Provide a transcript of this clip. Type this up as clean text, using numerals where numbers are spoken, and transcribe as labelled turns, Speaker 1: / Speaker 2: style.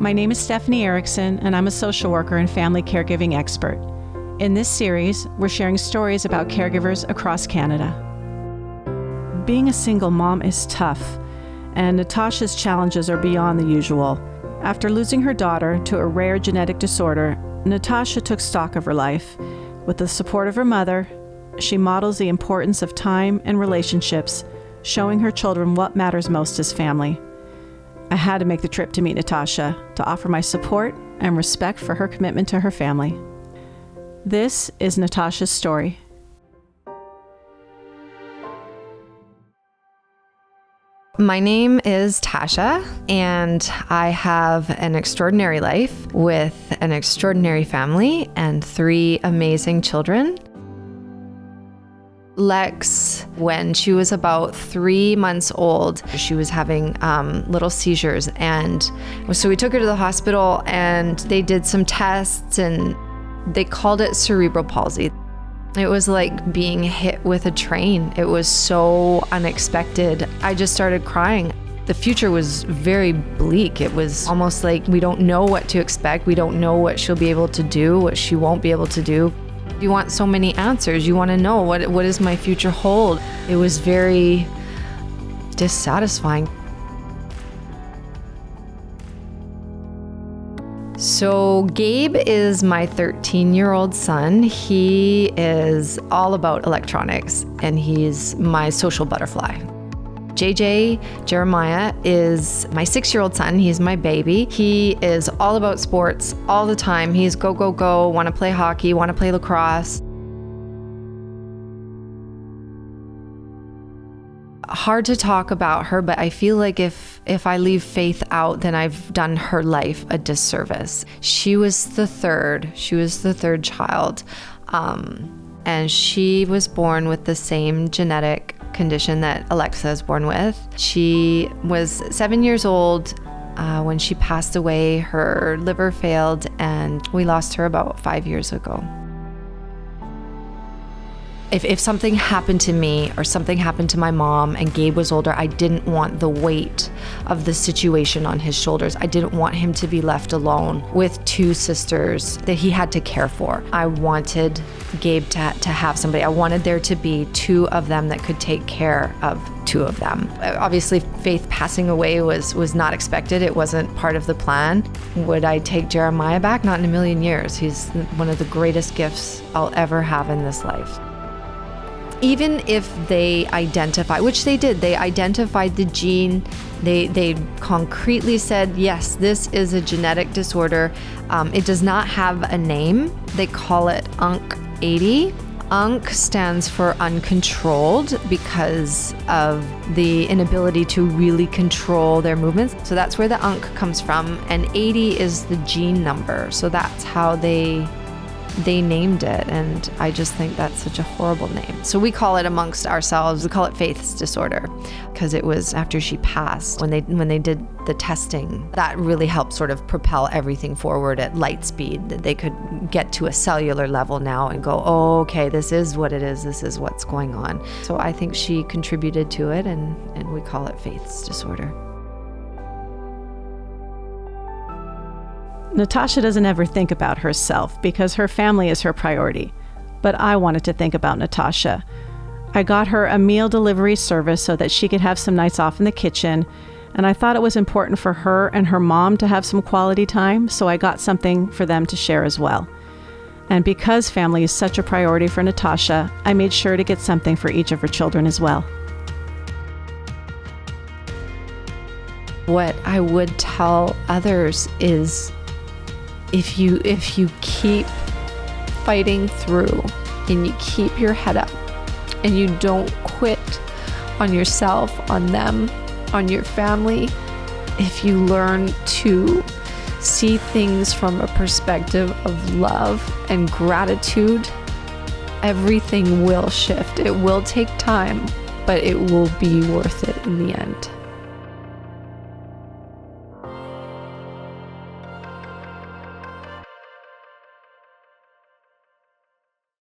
Speaker 1: My name is Stephanie Erickson, and I'm a social worker and family caregiving expert. In this series, we're sharing stories about caregivers across Canada. Being a single mom is tough, and Natasha's challenges are beyond the usual. After losing her daughter to a rare genetic disorder, Natasha took stock of her life. With the support of her mother, she models the importance of time and relationships, showing her children what matters most as family. I had to make the trip to meet Natasha to offer my support and respect for her commitment to her family. This is Natasha's story.
Speaker 2: My name is Tasha, and I have an extraordinary life with an extraordinary family and 3 amazing children. Lex, when she was about 3 months old, she was having little seizures, and so we took her to the hospital and they did some tests and they called it cerebral palsy. It was like being hit with a train. It was so unexpected. I just started crying. The future was very bleak. It was almost like we don't know what to expect. We don't know what she'll be able to do, what she won't be able to do. You want so many answers. You want to know what does my future hold? It was very dissatisfying. So Gabe is my 13-year-old son. He is all about electronics, and he's my social butterfly. Jeremiah is my 6-year-old son. He's my baby. He is all about sports all the time. He's go, go, go, want to play hockey, want to play lacrosse. Hard to talk about her, but I feel like if I leave Faith out, then I've done her life a disservice. She was the third child, and she was born with the same genetic condition that Alexa is born with. She was 7 years old when she passed away. Her liver failed, and we lost her about 5 years ago. If something happened to me or something happened to my mom and Gabe was older, I didn't want the weight of the situation on his shoulders. I didn't want him to be left alone with 2 sisters that he had to care for. I wanted Gabe to have somebody. I wanted there to be 2 of them that could take care of 2 of them. Obviously, Faith passing away was not expected. It wasn't part of the plan. Would I take Jeremiah back? Not in a million years. He's one of the greatest gifts I'll ever have in this life. Even if they identify, which they did, they identified the gene, they concretely said, yes, this is a genetic disorder. It does not have a name. They call it UNC80. UNC stands for uncontrolled because of the inability to really control their movements. So that's where the UNC comes from. And 80 is the gene number. So that's how they named it, and I just think that's such a horrible name. So we call it amongst ourselves, we call it Faith's disorder, because it was after she passed when they did the testing. That really helped sort of propel everything forward at light speed, that they could get to a cellular level now and go, oh, okay, this is what it is, this is what's going on. So I think she contributed to it, and we call it Faith's disorder.
Speaker 1: Natasha doesn't ever think about herself because her family is her priority. But I wanted to think about Natasha. I got her a meal delivery service so that she could have some nights off in the kitchen, and I thought it was important for her and her mom to have some quality time, so I got something for them to share as well. And because family is such a priority for Natasha, I made sure to get something for each of her children as well.
Speaker 2: What I would tell others is, if you keep fighting through and you keep your head up and you don't quit on yourself, on them, on your family, if you learn to see things from a perspective of love and gratitude, everything will shift. It will take time, but it will be worth it in the end.